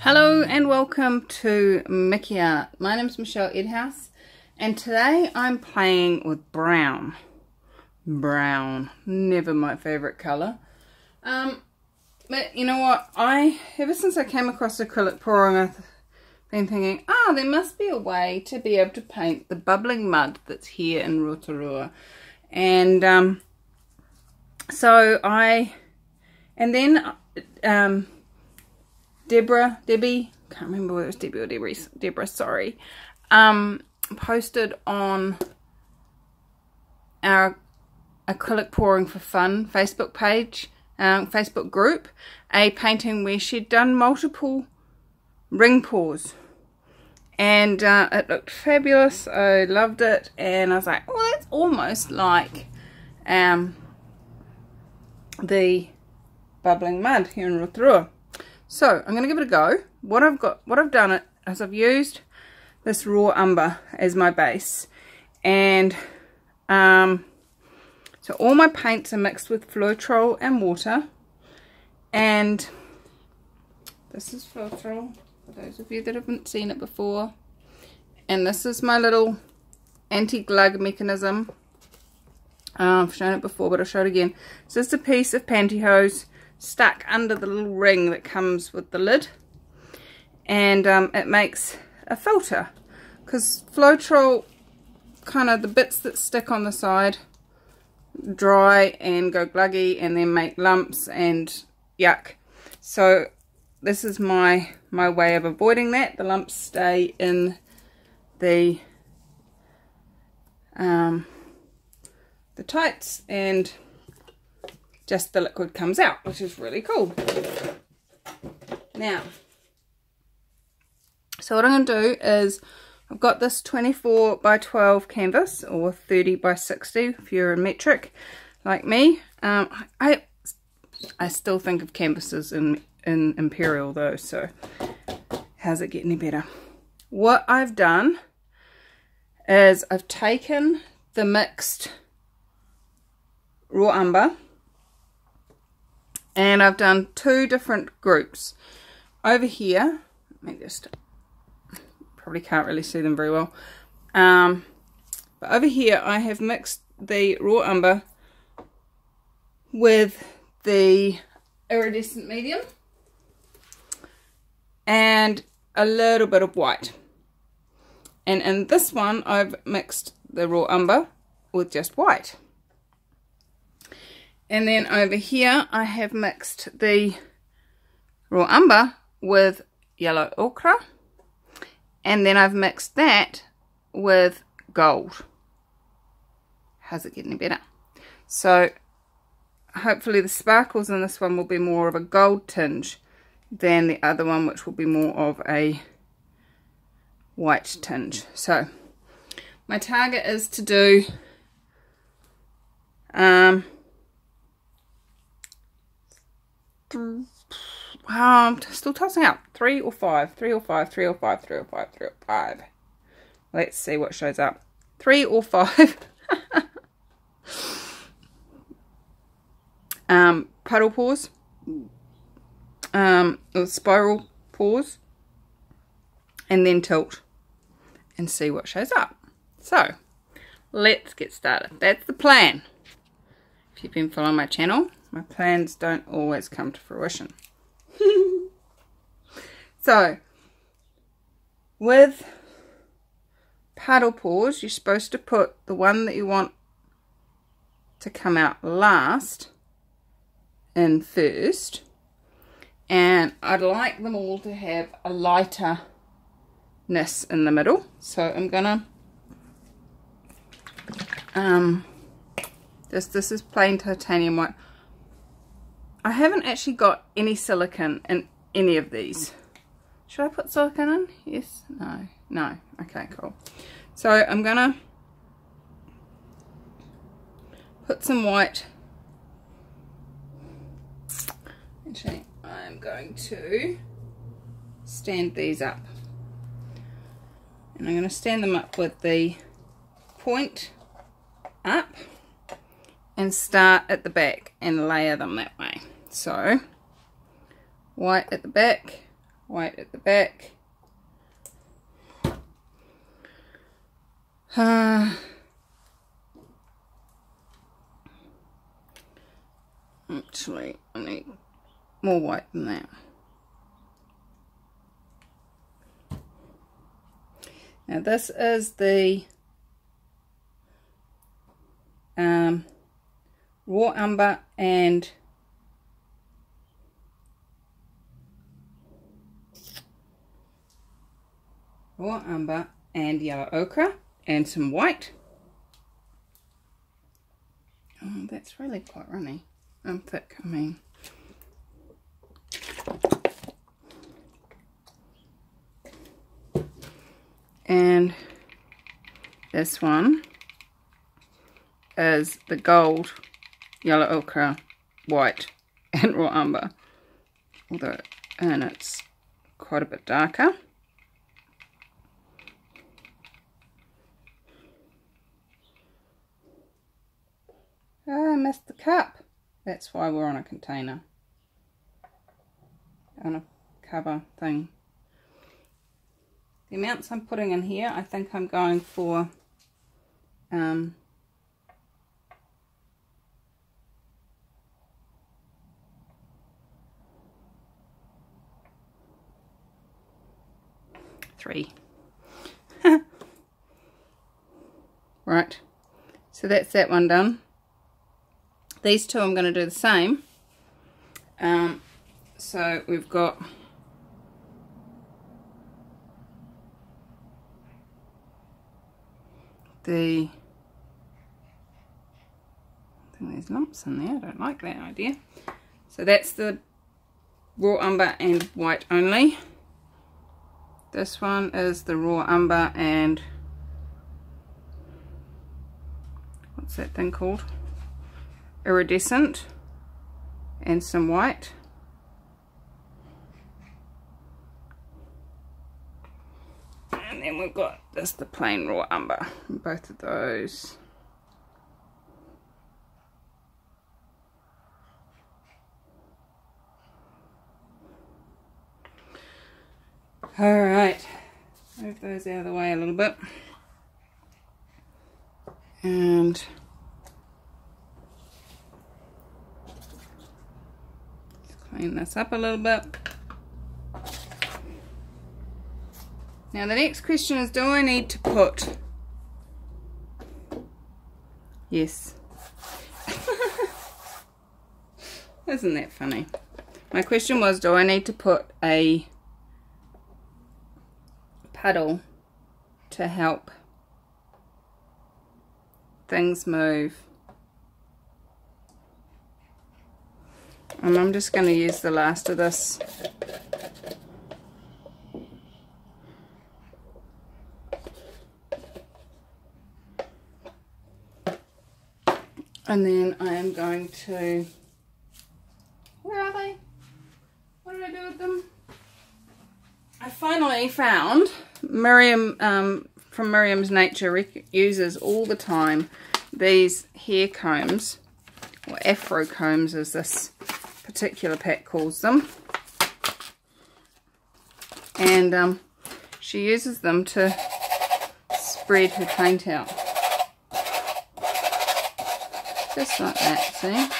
Hello and welcome to Mickey Art. My name is Michelle Edhouse and today I'm playing with brown. Brown, never my favourite colour. But you know what, ever since I came across acrylic pouring, I've been thinking, there must be a way to be able to paint the bubbling mud that's here in Rotorua. And Debbie, can't remember whether it was Debbie or Deborah, sorry, posted on our Acrylic Pouring for Fun Facebook page, Facebook group, a painting where she'd done multiple ring pours. And it looked fabulous. I loved it. And I was like, oh, that's almost like the bubbling mud here in Rotorua. So I'm going to give it a go. What I've done is I've used this raw umber as my base, and so all my paints are mixed with Floetrol and water, and this is Floetrol for those of you that haven't seen it before, and this is my little anti-glug mechanism. I've shown it before, but I'll show it again. So it's a piece of pantyhose stuck under the little ring that comes with the lid, and it makes a filter, because Floetrol, kind of the bits that stick on the side dry and go gluggy and then make lumps and yuck. So this is my way of avoiding that. The lumps stay in the tights and just the liquid comes out, which is really cool. Now, so what I'm going to do is, I've got this 24 by 12 canvas, or 30 by 60 if you're a metric like me. I still think of canvases in Imperial though, so how's it get any better? What I've done is I've taken the mixed raw umber, and I've done two different groups. Over here, let me just, probably can't really see them very well, but over here I have mixed the raw umber with the iridescent medium and a little bit of white. And in this one I've mixed the raw umber with just white. And then over here I have mixed the raw umber with yellow ochre, and then I've mixed that with gold. How's it getting any better? So hopefully the sparkles in this one will be more of a gold tinge than the other one, which will be more of a white tinge. So my target is to do I'm still tossing up 3 or 5. Let's see what shows up. 3 or 5 puddle pours, or spiral pours, and then tilt and see what shows up. So let's get started. That's the plan. If you've been following my channel, my plans don't always come to fruition. So with paddle pours, you're supposed to put the one that you want to come out last in first, and I'd like them all to have a lighterness in the middle. So I'm gonna this is plain titanium white. I haven't actually got any silicone in any of these. Should I put silicone in? Yes? No? No. Okay, cool. So I'm gonna put some white. Actually, I'm going to stand these up. And I'm going to stand them up with the point up and start at the back and layer them that way. So white at the back, white at the back. Actually, I need more white than that. Now this is the raw umber and yellow ochre and some white. Oh, that's really quite runny and thick, I mean. And this one is the gold, yellow ochre, white and raw umber, although and it's quite a bit darker. Oh, I missed the cup. That's why we're on a container, on a cover thing. The amounts I'm putting in here, I think I'm going for 3. Right, so that's that one done. These two I'm going to do the same. So we've got I think there's lumps in there, I don't like that idea. So that's the raw umber and white only. This one is the raw umber and what's that thing called? Iridescent and some white. And then we've got this, the plain raw umber, both of those. Alright, move those out of the way a little bit. And let's clean this up a little bit. Now the next question is, do I need to put, yes, isn't that funny? My question was, do I need to put a puddle to help things move? And I'm just going to use the last of this. And then I am going to, where are they? What did I do with them? I finally found, Miriam from Miriam's Nature uses all the time these hair combs, or afro combs as this particular pack calls them. And she uses them to spread her paint out. Just like that, see?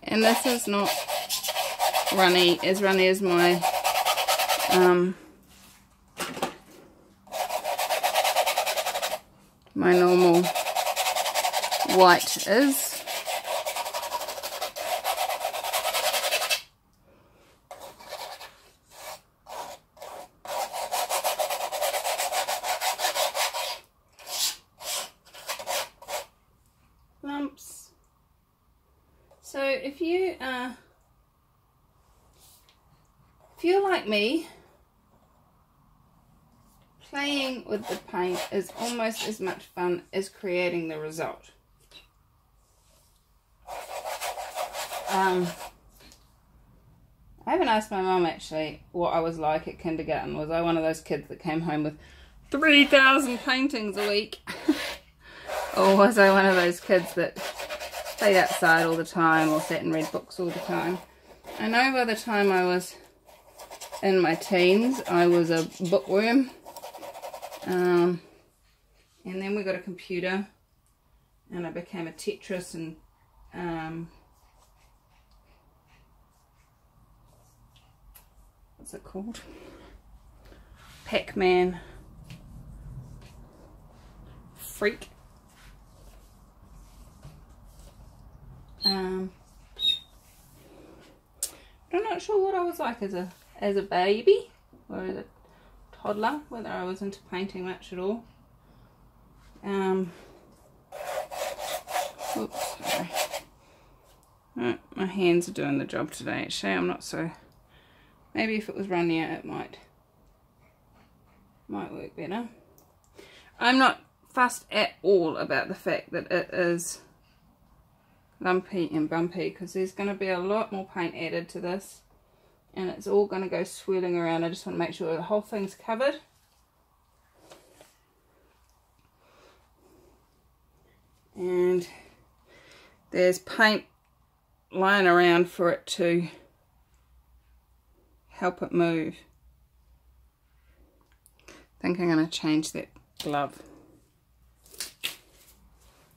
And this is not runny as my my normal white is. Lumps. So if you're like me, playing with the paint is almost as much fun as creating the result. I haven't asked my mum actually what I was like at kindergarten. Was I one of those kids that came home with 3,000 paintings a week? Or was I one of those kids that played outside all the time or sat and read books all the time. I know by the time I was in my teens, I was a bookworm. And then we got a computer and I became a Tetris and what's it called? Pac-Man freak. I'm not sure what I was like as a baby or as a toddler, whether I was into painting much at all. Oops, sorry. Oh, my hands are doing the job today actually. I'm not so, maybe if it was runnier it might work better. I'm not fussed at all about the fact that it is lumpy and bumpy, because there's going to be a lot more paint added to this and it's all going to go swirling around. I just want to make sure the whole thing's covered. And there's paint lying around for it to help it move. I think I'm going to change that glove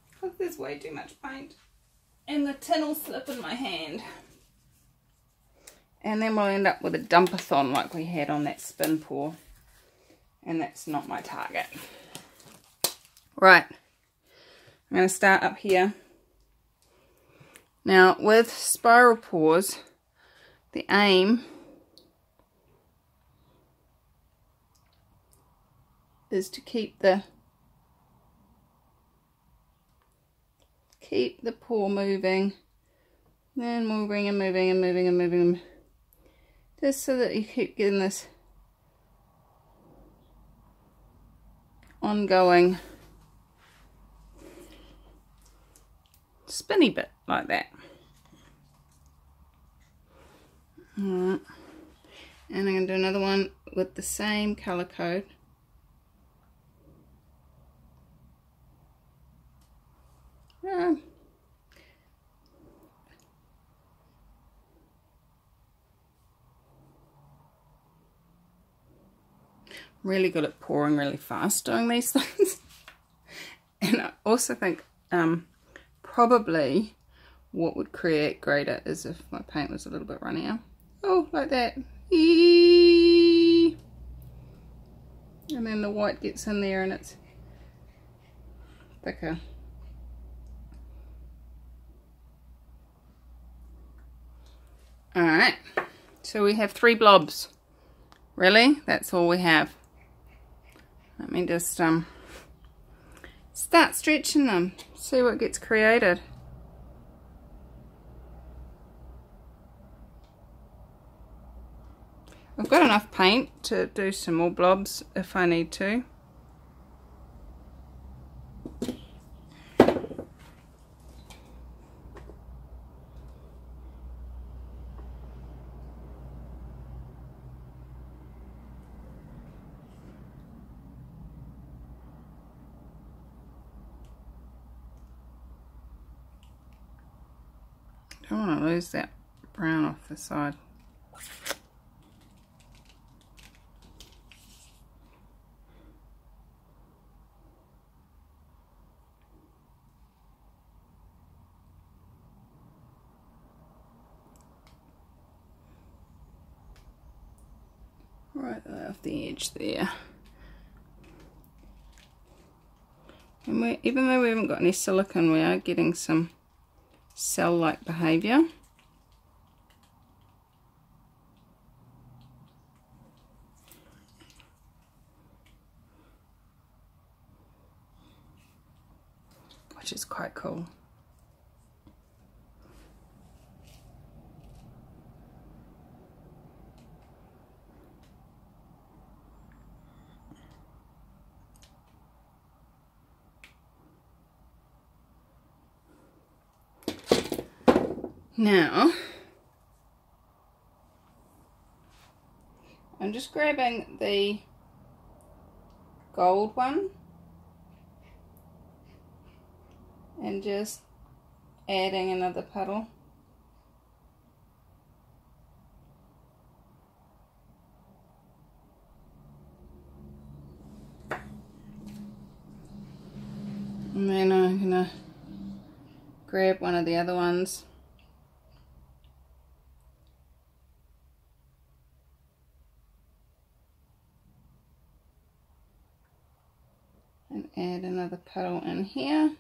because there's way too much paint and the tin will slip in my hand. And then we'll end up with a dumpathon like we had on that spin pour, and that's not my target. Right, I'm going to start up here. Now with spiral pours, the aim is to keep the pour moving, then moving and moving and moving and moving, just so that you keep getting this ongoing spinny bit like that. Alright, and I'm going to do another one with the same colour code. Really good at pouring really fast doing these things. And I also think probably what would create greater is if my paint was a little bit runnier. Oh, like that. Eee! And then the white gets in there and it's thicker. Alright, so we have 3 blobs. Really? That's all we have. Let me just start stretching them, see what gets created. I've got enough paint to do some more blobs if I need to. Don't want to lose that brown off the side. Right off the edge there. And even though we haven't got any silicone, we are getting some cell-like behaviour. Which is quite cool. Now, I'm just grabbing the gold one and just adding another puddle. And then I'm gonna grab one of the other ones. And add another puddle in here.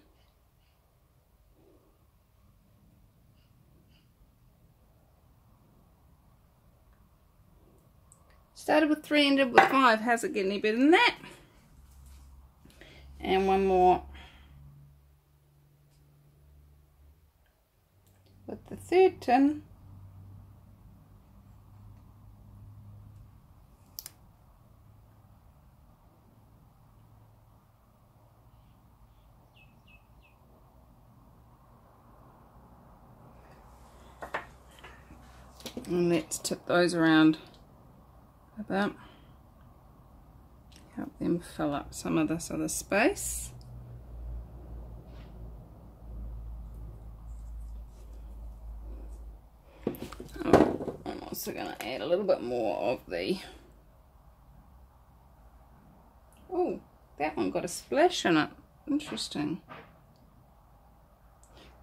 Started with 3, ended with 5. How's it getting any better than that? And one more with the 3rd tin. And let's tip those around a bit. Help them fill up some of this other space. Oh, I'm also going to add a little bit more of the... Oh, that one got a splash in it. Interesting.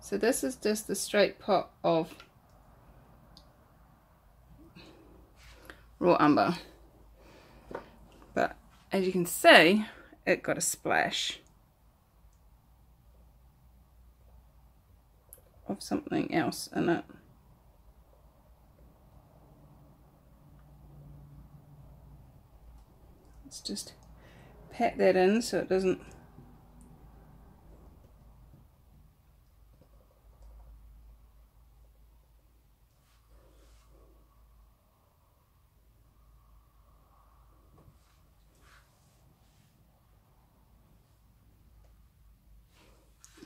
So this is just the straight pot of raw umber, but as you can see, it got a splash of something else in it. Let's just pat that in so it doesn't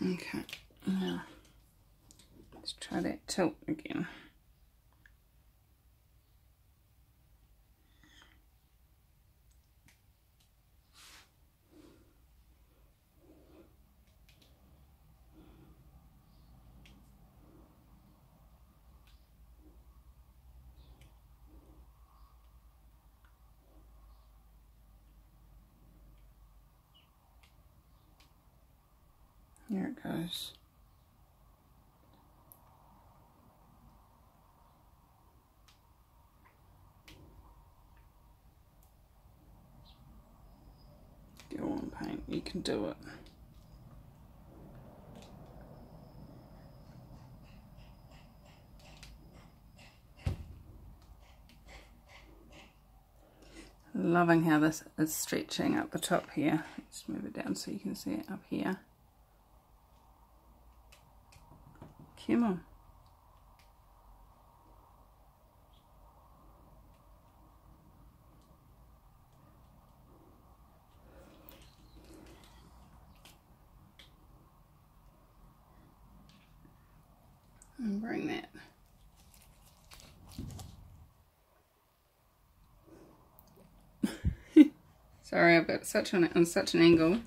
Okay, now let's try that tilt again. Here it goes. Go on, paint, you can do it. Loving how this is stretching up the top here. Let's move it down so you can see it up here. Come on. And bring that. Sorry, I've got such an angle.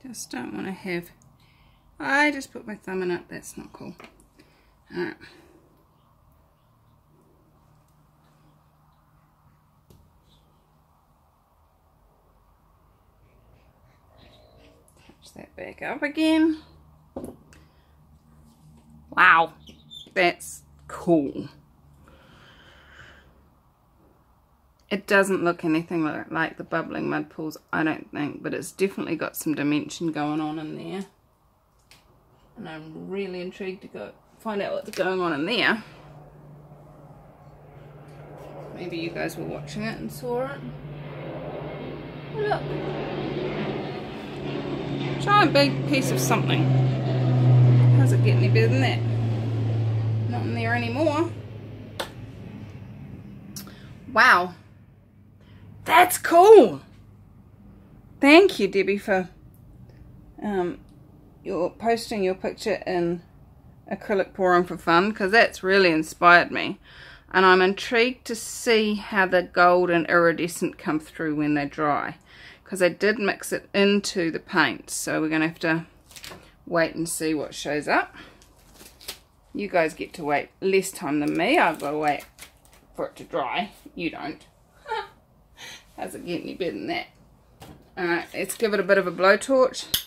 Just don't want to have... I just put my thumb in it. That's not cool. Alright. Touch that back up again. Wow. That's cool. It doesn't look anything like the bubbling mud pools, I don't think, but it's definitely got some dimension going on in there. And I'm really intrigued to go find out what's going on in there. Maybe you guys were watching it and saw it. Oh, look. Giant big piece of something. How's it get any better than that? Not in there anymore. Wow. That's cool. Thank you, Debbie, for your posting your picture in acrylic pouring for fun, because that's really inspired me. And I'm intrigued to see how the gold and iridescent come through when they dry, because I did mix it into the paint, so we're going to have to wait and see what shows up. You guys get to wait less time than me. I've got to wait for it to dry. You don't. How's it get any better than that? Alright, let's give it a bit of a blowtorch.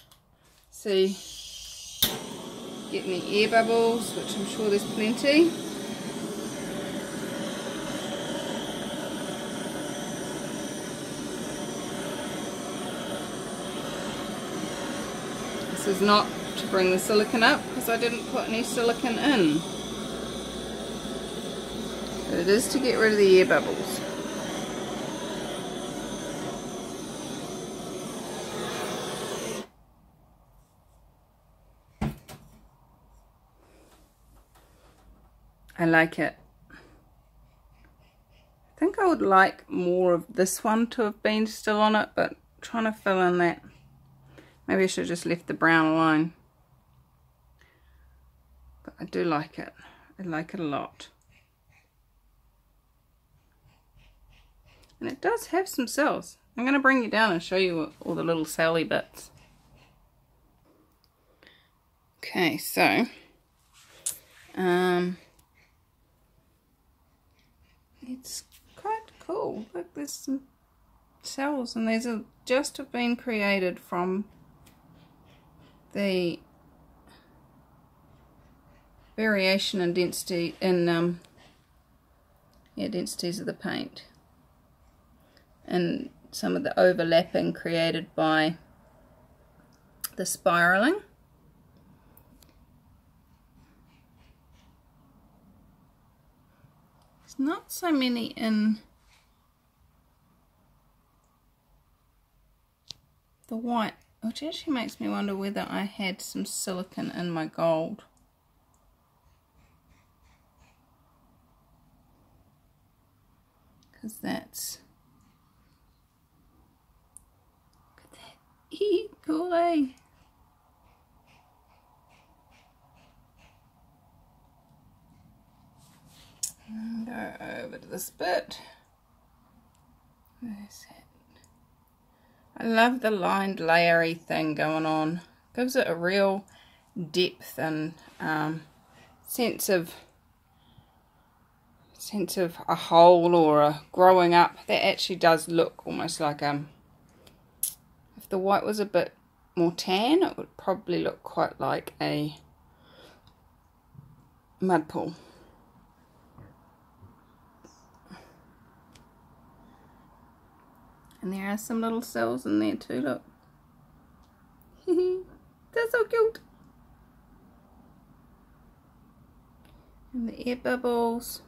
See, get any air bubbles, which I'm sure there's plenty. This is not to bring the silicone up because I didn't put any silicone in. But it is to get rid of the air bubbles. I like it. I think I would like more of this one to have been still on it, but I'm trying to fill in that. Maybe I should have just left the brown alone. But I do like it. I like it a lot. And it does have some cells. I'm going to bring you down and show you all the little celly bits. Okay, so it's quite cool. Look, there's some cells, and these are just have been created from the variation in density in densities of the paint, and some of the overlapping created by the spiraling. There's not so many in the white, which actually makes me wonder whether I had some silicone in my gold. Because that's, look at that, cool, eh? And go over to this bit. There's it. I love the lined layery thing going on. Gives it a real depth and sense of a hole or a growing up. That actually does look almost like if the white was a bit more tan, it would probably look quite like a mud pool. And there are some little cells in there too, look. They're so cute. And the air bubbles.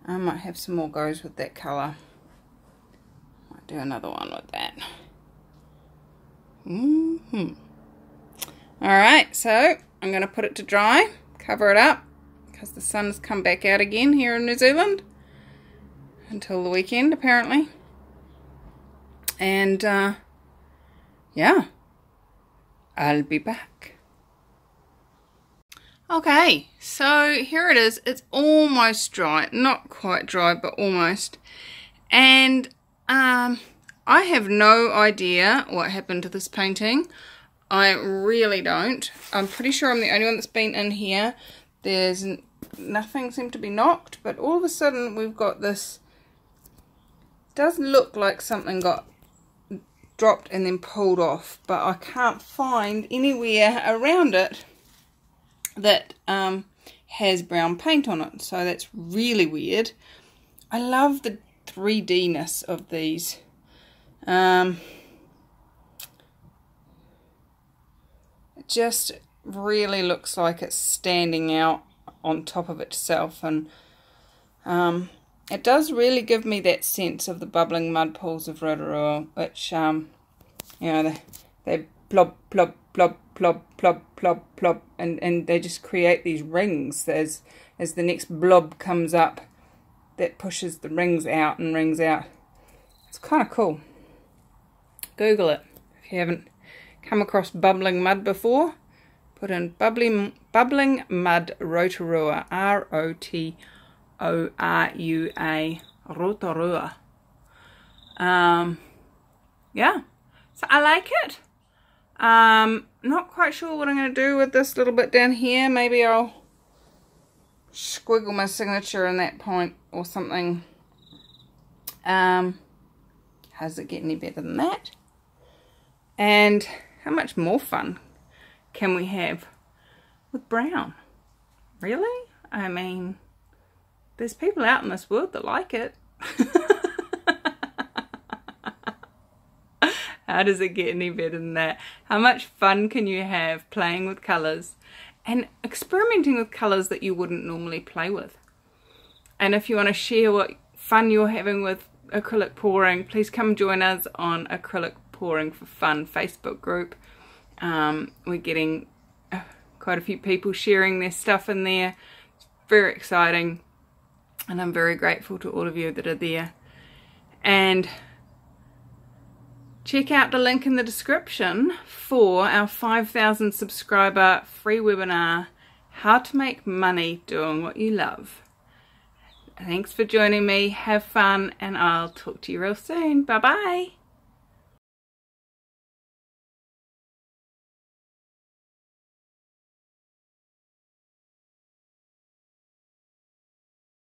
I might have some more goes with that colour. Might do another one with that. Alright, so I'm going to put it to dry, cover it up, because the sun's come back out again here in New Zealand. Until the weekend, apparently. And yeah, I'll be back. Okay, so here it is. It's almost dry. Not quite dry, but almost. And I have no idea what happened to this painting. I really don't. I'm pretty sure I'm the only one that's been in here. There's nothing seemed to be knocked, but all of a sudden we've got this. Does look like something got dropped and then pulled off, but I can't find anywhere around it that has brown paint on it, so that's really weird. I love the 3D-ness of these. It just really looks like it's standing out on top of itself, and it does really give me that sense of the bubbling mud pools of Rotorua, which you know, they plop plop plop plop plop plop plop, and they just create these rings as the next blob comes up that pushes the rings out and rings out. It's kind of cool. Google it if you haven't come across bubbling mud before. Put in bubbling mud Rotorua, R-O-T-O-R-U-A, Rotorua. Yeah, so I like it. Not quite sure what I'm going to do with this little bit down here. Maybe I'll squiggle my signature in that point or something. How does it get any better than that? And how much more fun can we have with brown? Really? I mean, there's people out in this world that like it. How does it get any better than that? How much fun can you have playing with colours and experimenting with colours that you wouldn't normally play with? And if you want to share what fun you're having with acrylic pouring, please come join us on Acrylic Pouring for Fun Facebook group. We're getting quite a few people sharing their stuff in there. It's very exciting, and I'm very grateful to all of you that are there. And check out the link in the description for our 5,000 subscriber free webinar, How to Make Money Doing What You Love. Thanks for joining me. Have fun, and I'll talk to you real soon. Bye bye.